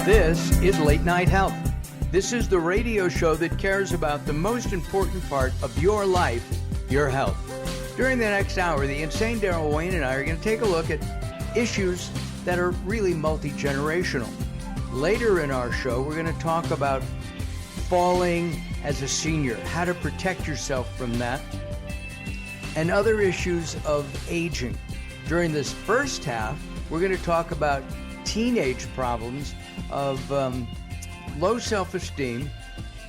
This is Late Night Health. This is the radio show that cares about the most important part of your life, your health. During the next hour, the insane Daryl Wayne and I are going to take a look at issues that are really multi-generational. Later in our show, we're going to talk about falling as a senior, how to protect yourself from that, and other issues of aging. During this first half, we're going to talk about teenage problems of low self-esteem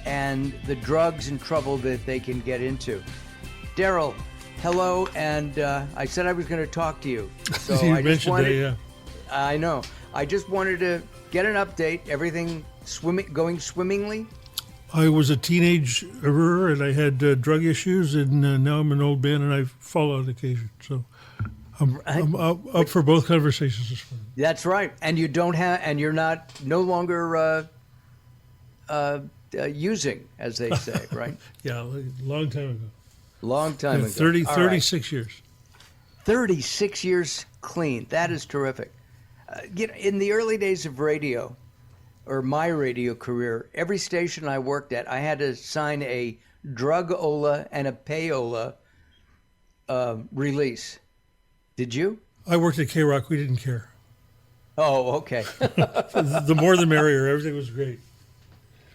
and the drugs and trouble that they can get into. Daryl, hello, and I said I was going to talk to you. So I know. I just wanted to get an update. Everything going swimmingly? I was a teenager and I had drug issues, and now I'm an old man and I fall on occasion. So I'm up for both conversations this morning. That's right. And you don't have, and you're no longer using, as they say, right? Yeah, a long time ago. Long time ago. 36 years. 36 years clean. That is terrific. In the early days of radio, or my radio career, every station I worked at, I had to sign a drug-ola and a payola release. Did you? I worked at K-Rock. We didn't care. Oh, okay. The more the merrier. Everything was great.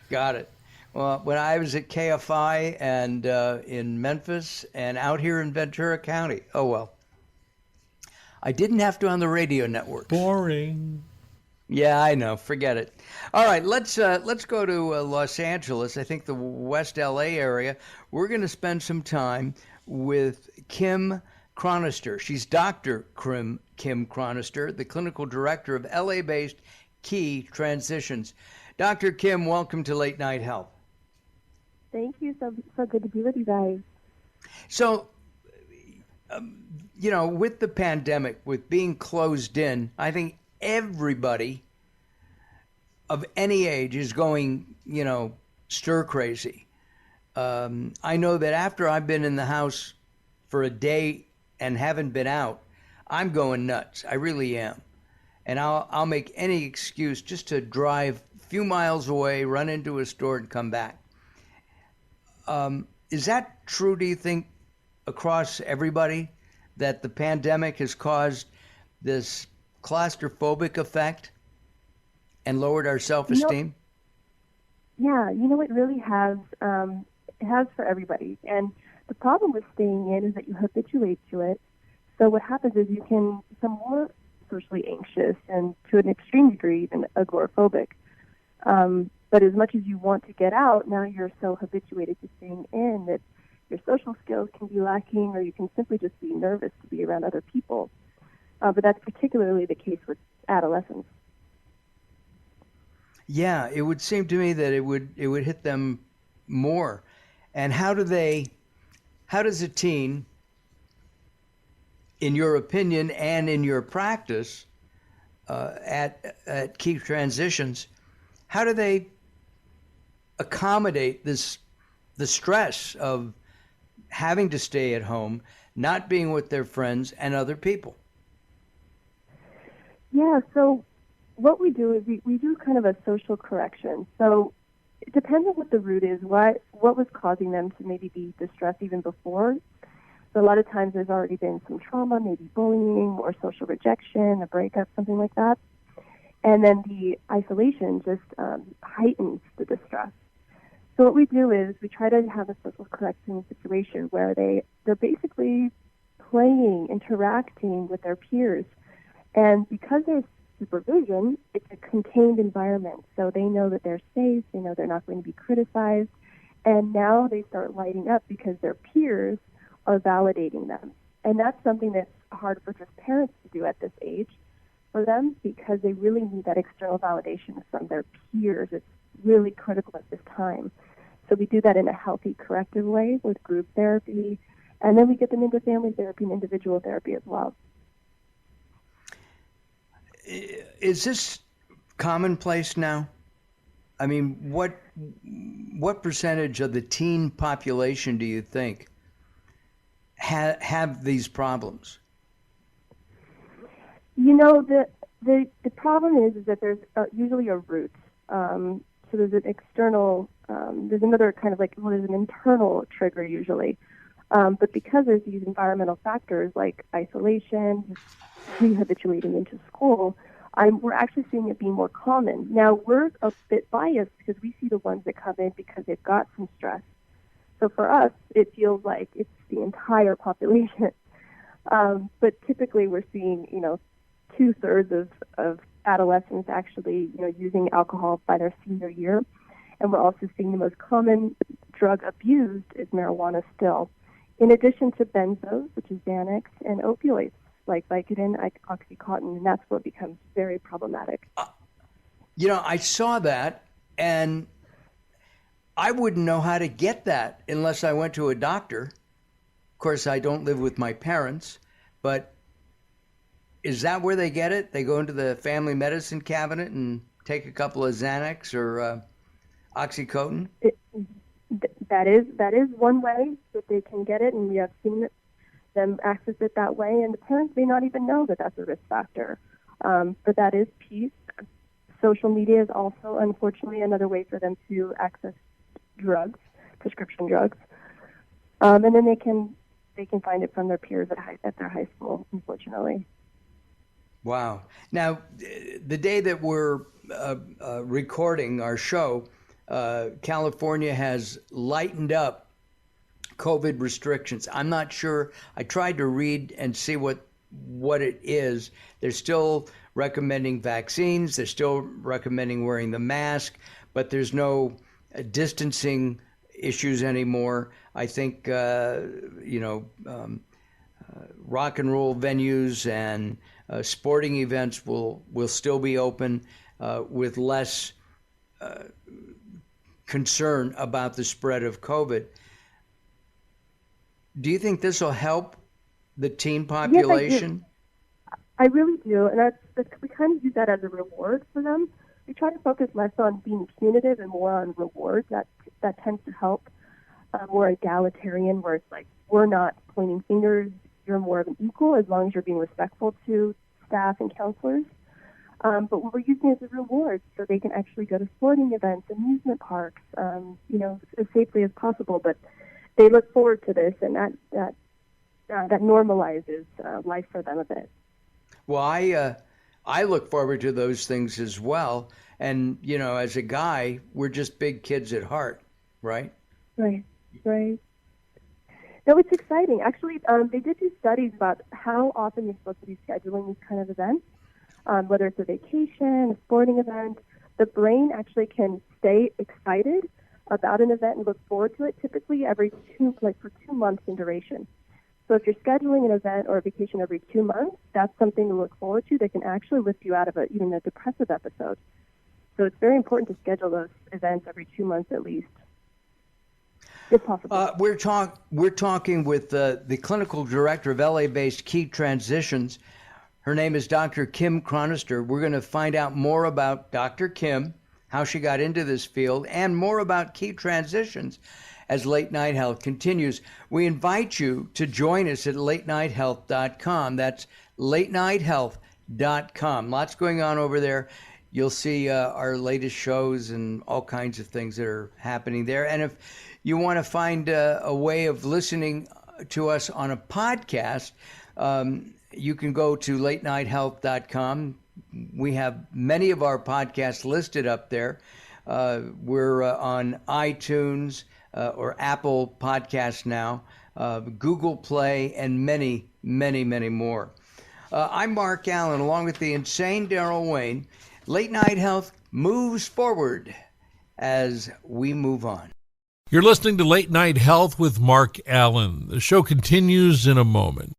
Got it. Well, when I was at KFI and in Memphis and out here in Ventura County, oh well. I didn't have to on the radio networks. Boring. Yeah, I know. Forget it. All right, let's go to Los Angeles. I think the West LA area. We're going to spend some time with Kim Chronister. She's Dr. Kim Chronister, the clinical director of LA-based Key Transitions. Dr. Kim, welcome to Late Night Health. Thank you. So good to be with you guys. So, with the pandemic, with being closed in, I think everybody of any age is going, stir crazy. I know that after I've been in the house for a day and haven't been out, I'm going nuts. I really am. And I'll make any excuse just to drive a few miles away, run into a store and come back. Is that true, do you think, across everybody, that the pandemic has caused this claustrophobic effect and lowered our self-esteem? It really has. It has for everybody. And the problem with staying in is that you habituate to it. So what happens is you can become more socially anxious and to an extreme degree even agoraphobic. But as much as you want to get out, now you're so habituated to staying in that your social skills can be lacking, or you can simply just be nervous to be around other people. But that's particularly the case with adolescents. Yeah, it would seem to me that it would hit them more. And how does a teen, in your opinion and in your practice at Key Transitions, how do they accommodate the stress of having to stay at home, not being with their friends and other people? Yeah, so what we do is we do kind of a social correction. So it depends on what the root is, what was causing them to maybe be distressed even before. So a lot of times there's already been some trauma, maybe bullying or social rejection, a breakup, something like that. And then the isolation just heightens the distress. So what we do is we try to have a social correction situation where they're basically playing, interacting with their peers. And because there's supervision, it's a contained environment. So they know that they're safe, they know they're not going to be criticized. And now they start lighting up because their peers are validating them. And that's something that's hard for just parents to do at this age for them, because they really need that external validation from their peers. It's really critical at this time. So we do that in a healthy, corrective way with group therapy, and then we get them into family therapy and individual therapy as well. Is this commonplace now? I mean, what percentage of the teen population do you think have these problems? You know, The problem is that there's usually a root. So there's an external, there's another kind of like, well, there's an internal trigger usually. But because there's these environmental factors like isolation, rehabituating into school, we're actually seeing it being more common. Now, we're a bit biased because we see the ones that come in because they've got some stress. So for us, it feels like it's the entire population. But typically we're seeing, 2/3 of adolescents actually, using alcohol by their senior year. And we're also seeing the most common drug abused is marijuana still, in addition to benzos, which is Xanax, and opioids like Vicodin, Oxycontin, and that's where it becomes very problematic. I saw that, and I wouldn't know how to get that unless I went to a doctor. Of course, I don't live with my parents, but is that where they get it? They go into the family medicine cabinet and take a couple of Xanax or Oxycontin? That is one way that they can get it, and we have seen them access it that way, and the parents may not even know that that's a risk factor. But that is piece. Social media is also, unfortunately, another way for them to access drugs, prescription drugs. And then they can find it from their peers at their high school, unfortunately. Wow. Now, the day that we're recording our show, California has lightened up COVID restrictions. I'm not sure. I tried to read and see what it is. They're still recommending vaccines. They're still recommending wearing the mask, but there's no distancing issues anymore. I think, rock and roll venues and sporting events will still be open with less concern about the spread of COVID. Do you think this will help the teen population? Yes, I really do, and we kind of use that as a reward for them. We try to focus less on being punitive and more on rewards. That tends to help. More egalitarian, where it's like we're not pointing fingers. You're more of an equal as long as you're being respectful to staff and counselors. But we're using it as a reward so they can actually go to sporting events, amusement parks, as safely as possible. But they look forward to this, and that normalizes life for them a bit. Well, I look forward to those things as well. And, as a guy, we're just big kids at heart, right? Right. No, it's exciting. Actually, they did do studies about how often you're supposed to be scheduling these kind of events, whether it's a vacation, a sporting event. The brain actually can stay excited about an event and look forward to it, typically for 2 months in duration. So if you're scheduling an event or a vacation every 2 months, that's something to look forward to that can actually lift you out of even a depressive episode. So it's very important to schedule those events every 2 months at least, if possible. We're talking with the clinical director of LA-based Key Transitions. Her name is Dr. Kim Chronister. We're going to find out more about Dr. Kim, how she got into this field, and more about Key Transitions as Late Night Health continues. We invite you to join us at latenighthealth.com. That's latenighthealth.com. Lots going on over there. You'll see our latest shows and all kinds of things that are happening there. And if you want to find a way of listening to us on a podcast, you can go to latenighthealth.com. We have many of our podcasts listed up there. We're on iTunes or Apple Podcasts now, Google Play, and many, many, many more. I'm Mark Alyn, along with the insane Daryl Wayne. Late Night Health moves forward as we move on. You're listening to Late Night Health with Mark Alyn. The show continues in a moment.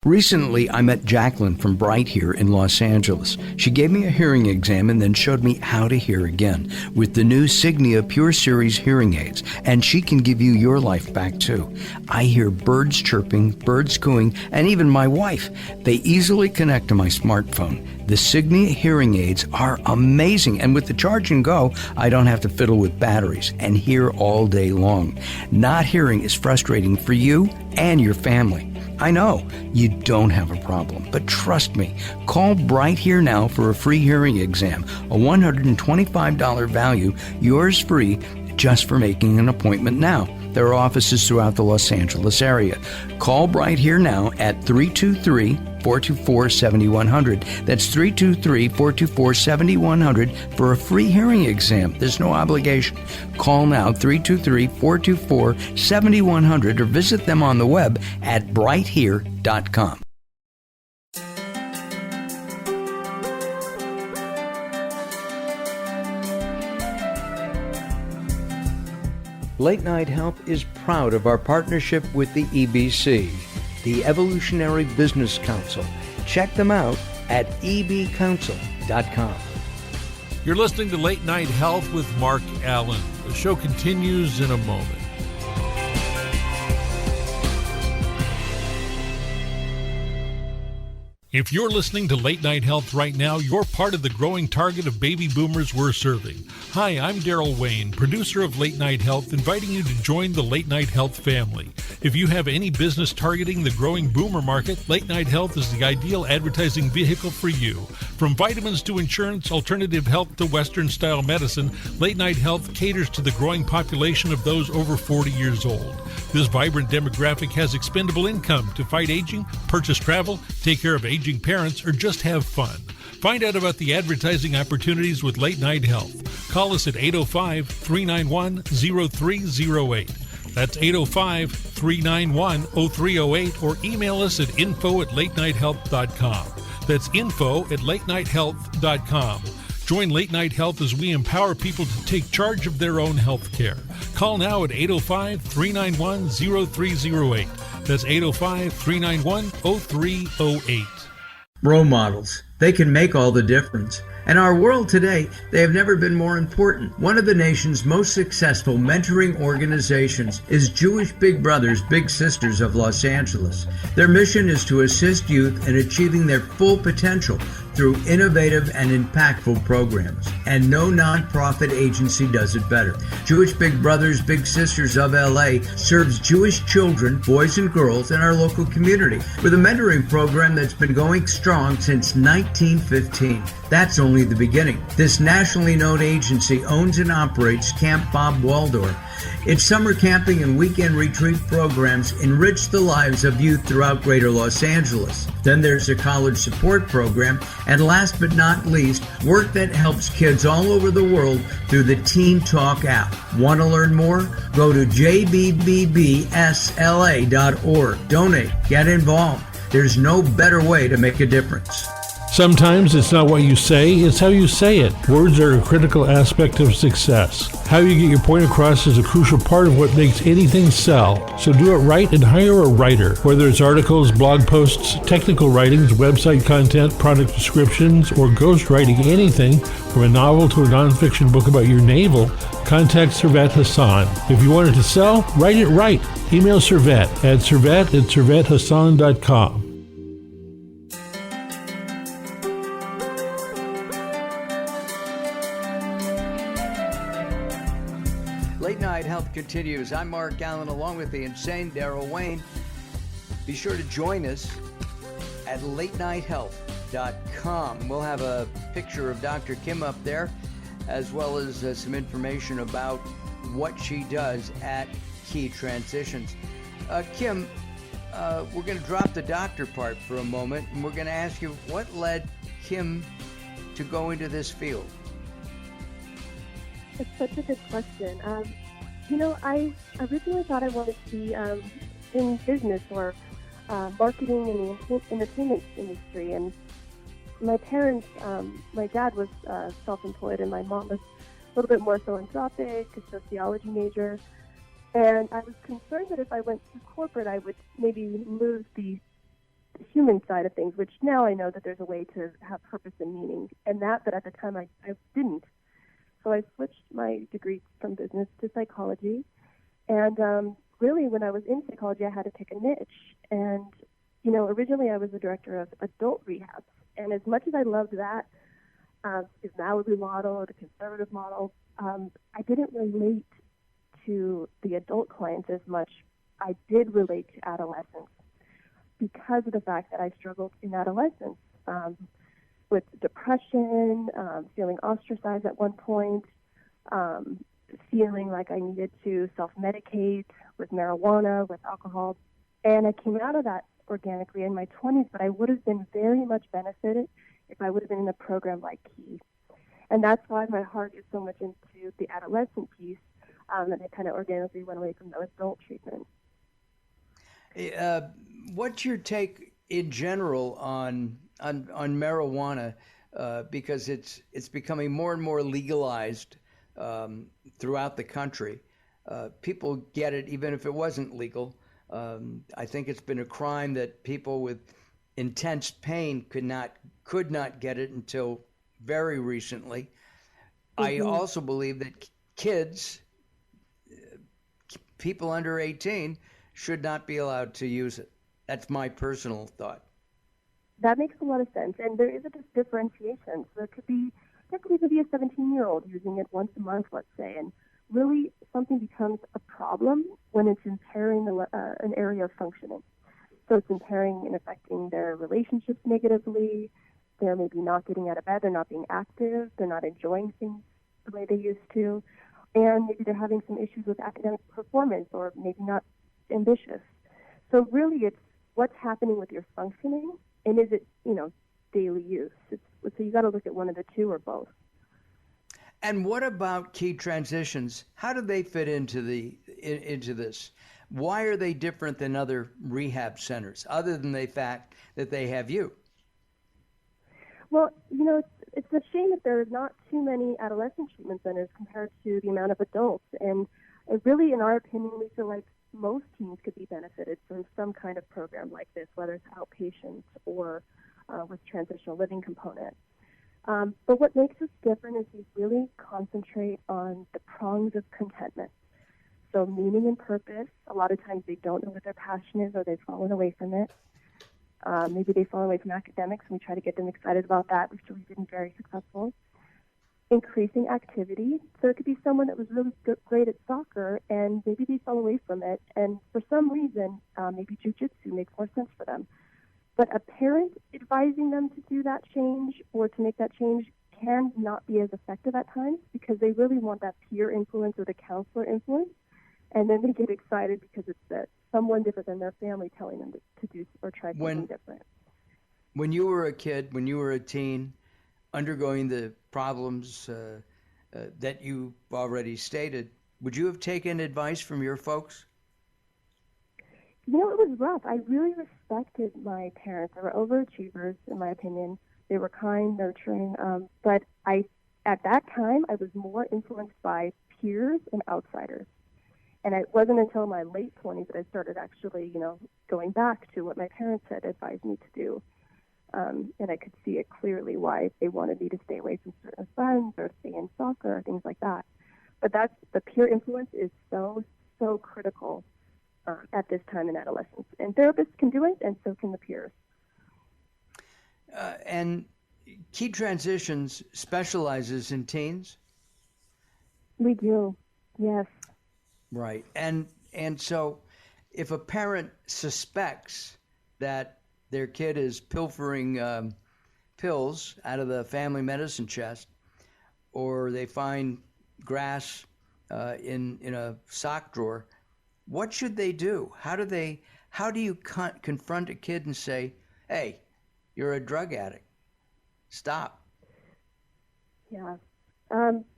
Recently, I met Jacqueline from Bright here in Los Angeles. She gave me a hearing exam and then showed me how to hear again with the new Signia Pure Series hearing aids, and she can give you your life back too. I hear birds chirping, birds cooing, and even my wife. They easily connect to my smartphone. The Signia hearing aids are amazing, and with the charge and go, I don't have to fiddle with batteries and hear all day long. Not hearing is frustrating for you and your family. I know you don't have a problem, but trust me, call Bright Here now for a free hearing exam, a $125 value, yours free, just for making an appointment now. There are offices throughout the Los Angeles area. Call Bright Here now at 323-424-7100. That's 323-424-7100 for a free hearing exam. There's no obligation. Call now, 323-424-7100, or visit them on the web at brighthere.com. Late Night Health is proud of our partnership with the EBC, the Evolutionary Business Council. Check them out at ebcouncil.com. You're listening to Late Night Health with Mark Alyn. The show continues in a moment. If you're listening to Late Night Health right now, you're part of the growing target of baby boomers we're serving. Hi, I'm Daryl Wayne, producer of Late Night Health, inviting you to join the Late Night Health family. If you have any business targeting the growing boomer market, Late Night Health is the ideal advertising vehicle for you. From vitamins to insurance, alternative health to Western-style medicine, Late Night Health caters to the growing population of those over 40 years old. This vibrant demographic has expendable income to fight aging, purchase travel, take care of aging parents, or just have fun. Find out about the advertising opportunities with Late Night Health. Call us at 805-391-0308. That's 805-391-0308, or email us at info@latenighthealth.com. That's info@latenighthealth.com. Join Late Night Health as we empower people to take charge of their own health care. Call now at 805-391-0308. That's 805-391-0308. Role models. They can make all the difference. In our world today, they have never been more important. One of the nation's most successful mentoring organizations is Jewish Big Brothers Big Sisters of Los Angeles. Their mission is to assist youth in achieving their full potential through innovative and impactful programs. And no nonprofit agency does it better. Jewish Big Brothers Big Sisters of LA serves Jewish children, boys and girls in our local community with a mentoring program that's been going strong since 1915. That's only the beginning. This nationally known agency owns and operates Camp Bob Waldorf. Its summer camping and weekend retreat programs enrich the lives of youth throughout Greater Los Angeles. Then there's a college support program, and last but not least, work that helps kids all over the world through the Teen Talk app. Want to learn more? Go to jbbbsla.org. Donate. Get involved. There's no better way to make a difference. Sometimes it's not what you say, it's how you say it. Words are a critical aspect of success. How you get your point across is a crucial part of what makes anything sell. So do it right and hire a writer. Whether it's articles, blog posts, technical writings, website content, product descriptions, or ghostwriting anything from a novel to a nonfiction book about your navel, contact Servet Hassan. If you want it to sell, write it right. Email Servet at servet@servethassan.com. Late Night Health continues. I'm Mark Alyn, along with the insane Daryl Wayne. Be sure to join us at latenighthealth.com. We'll have a picture of Dr. Kim up there, as well as some information about what she does at Key Transitions. Kim, we're going to drop the doctor part for a moment, and we're going to ask you what led Kim to go into this field. It's such a good question. I originally thought I wanted to be in business or marketing in the entertainment industry. And my parents, my dad was self-employed and my mom was a little bit more philanthropic, a sociology major. And I was concerned that if I went to corporate, I would maybe lose the human side of things, which now I know that there's a way to have purpose and meaning, and that, but at the time I didn't. So I switched my degree from business to psychology, and really when I was in psychology, I had to pick a niche. And, you know, originally I was the director of adult rehabs, and as much as I loved that, the Malibu model or the conservative model, I didn't relate to the adult clients as much. I did relate to adolescents because of the fact that I struggled in adolescence with depression, feeling ostracized at one point, feeling like I needed to self-medicate with marijuana, with alcohol. And I came out of that organically in my 20s, but I would have been very much benefited if I would have been in a program like Key. And that's why my heart is so much into the adolescent piece, and I kind of organically went away from the adult treatment. What's your take in general on marijuana? Because it's becoming more and more legalized throughout the country. People get it even if it wasn't legal. I think it's been a crime that people with intense pain could not get it until very recently. I also believe that kids, people under 18, should not be allowed to use it. That's my personal thought. That makes a lot of sense, and there is a differentiation. So there could even be a 17-year-old using it once a month, let's say, and really something becomes a problem when it's impairing an area of functioning. So it's impairing and affecting their relationships negatively. They're maybe not getting out of bed. They're not being active. They're not enjoying things the way they used to. And maybe they're having some issues with academic performance or maybe not ambitious. So really it's what's happening with your functioning, and is it, daily use? So you got to look at one of the two or both. And what about key transitions? How do they fit into this? Why are they different than other rehab centers, other than the fact that they have you? Well, it's a shame that there are not too many adolescent treatment centers compared to the amount of adults. And really, in our opinion, we feel like most teens could be benefited from some kind of program like this, whether it's outpatient or with transitional living component. But what makes us different is we really concentrate on the prongs of contentment. So meaning and purpose, a lot of times they don't know what their passion is or they've fallen away from it. Maybe they've fallen away from academics, and we try to get them excited about that, which we've been very successful. Increasing activity. So it could be someone that was really great at soccer, and maybe they fell away from it, and for some reason, maybe jiu-jitsu makes more sense for them. But a parent advising them to do that change or to make that change can not be as effective at times because they really want that peer influence or the counselor influence, and then they get excited because it's someone different than their family telling them to do or try something different. When you were a kid, when you were a teen, undergoing the problems that you already stated, would you have taken advice from your folks? It was rough. I really respected my parents. They were overachievers, in my opinion. They were kind, nurturing, but at that time, I was more influenced by peers and outsiders. And it wasn't until my late 20s that I started actually, going back to what my parents had advised me to do. And I could see it clearly why they wanted me to stay away from certain friends or stay in soccer or things like that. But the peer influence is so, so critical at this time in adolescence. And therapists can do it, and so can the peers. And Key Transitions specializes in teens? We do, yes. Right. And so if a parent suspects that their kid is pilfering pills out of the family medicine chest, or they find grass in a sock drawer, what should they do? How do you confront a kid and say, hey, you're a drug addict, stop? Yeah.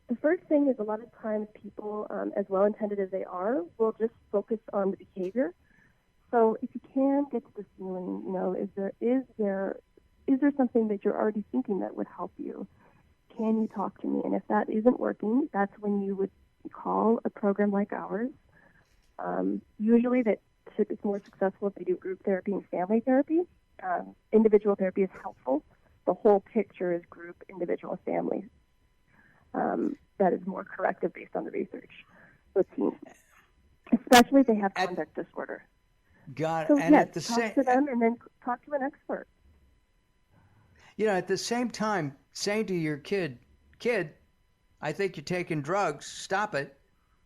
The first thing is a lot of times people, as well-intended as they are, will just focus on the behavior. So if you can get to the feeling, is there something that you're already thinking that would help you? Can you talk to me? And if that isn't working, that's when you would call a program like ours. Usually it's more successful if they do group therapy and family therapy. individual therapy is helpful. The whole picture is group, individual, family. That is more corrective based on the research with teens, especially if they have conduct disorder. Got it. So And yes, at the talk same, to them and then talk to an expert. at the same time, saying to your kid, I think you're taking drugs, stop it.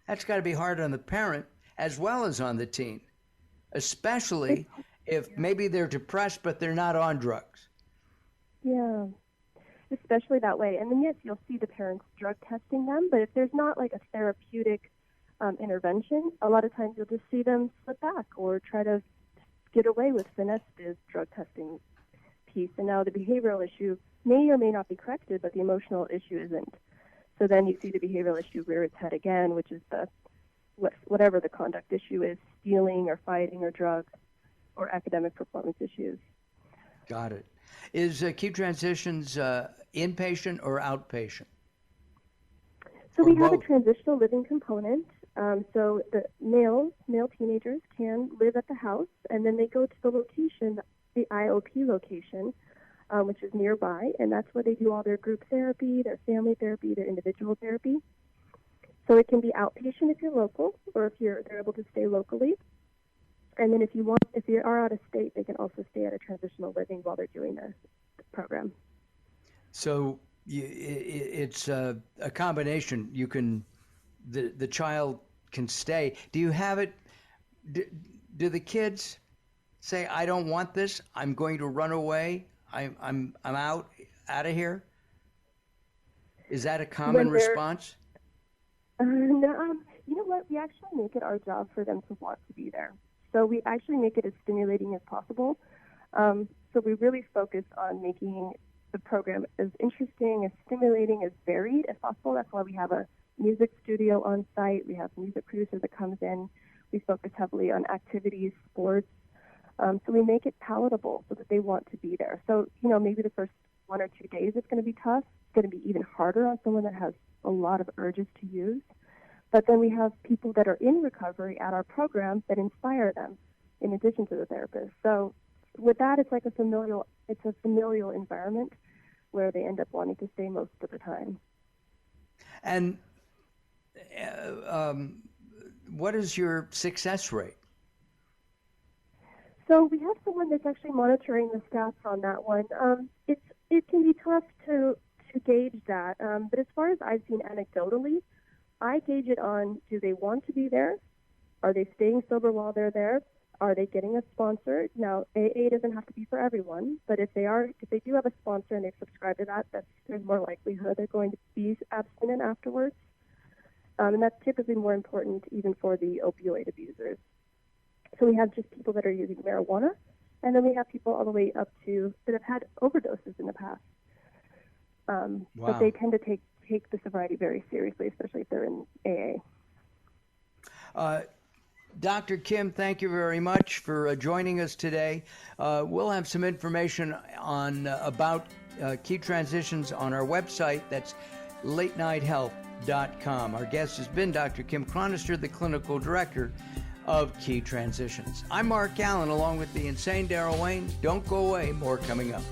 That's got to be hard on the parent as well as on the teen, especially if maybe they're depressed but they're not on drugs. Yeah, especially that way. And then, yes, you'll see the parents drug testing them, but if there's not like a therapeutic intervention, a lot of times you'll just see them slip back or try to get away with finesse the drug testing piece. And now the behavioral issue may or may not be corrected, but the emotional issue isn't. So then you see the behavioral issue rear its head again, which is whatever the conduct issue is, stealing or fighting or drugs or academic performance issues. Got it. Is Key Transitions inpatient or outpatient? So Or we have a both? transitional living component. So the male teenagers can live at the house, and then they go to the location, the IOP location, which is nearby, and that's where they do all their group therapy, their family therapy, their individual therapy. So it can be outpatient if you're local, or if they're able to stay locally. And then if you are out of state, they can also stay at a transitional living while they're doing the program. So it's a combination. You can, the child can stay. Do you have it? Do the kids say, "I don't want this. I'm going to run away. I'm out of here"? Is that a common response? No, you know what? We actually make it our job for them to want to be there. So we actually make it as stimulating as possible. So we really focus on making the program as interesting, as stimulating, as varied as possible. That's why we have a music studio on site. We have a music producer that comes in. We focus heavily on activities, sports. So we make it palatable so that they want to be there. So, maybe the first 1 or 2 days it's going to be tough. It's going to be even harder on someone that has a lot of urges to use. But then we have people that are in recovery at our program that inspire them in addition to the therapist. So with that, it's like a familial environment where they end up wanting to stay most of the time. And what is your success rate? So we have someone that's actually monitoring the stats on that one. It can be tough to gauge that, but as far as I've seen anecdotally, I gauge it on, do they want to be there? Are they staying sober while they're there? Are they getting a sponsor? Now, AA doesn't have to be for everyone, but if they do have a sponsor and they've subscribed to that, there's more likelihood they're going to be abstinent afterwards. And that's typically more important even for the opioid abusers. So we have just people that are using marijuana, and then we have people all the way up to that have had overdoses in the past. Wow. But they tend to take the sobriety very seriously, especially if they're in AA. Dr. Kim, thank you very much for joining us today. We'll have some information about Key Transitions on our website. That's latenighthealth.com. Our guest has been Dr. Kim Chronister, the clinical director of Key Transitions. I'm Mark Alyn, along with the insane Daryl Wayne. Don't go away. More coming up.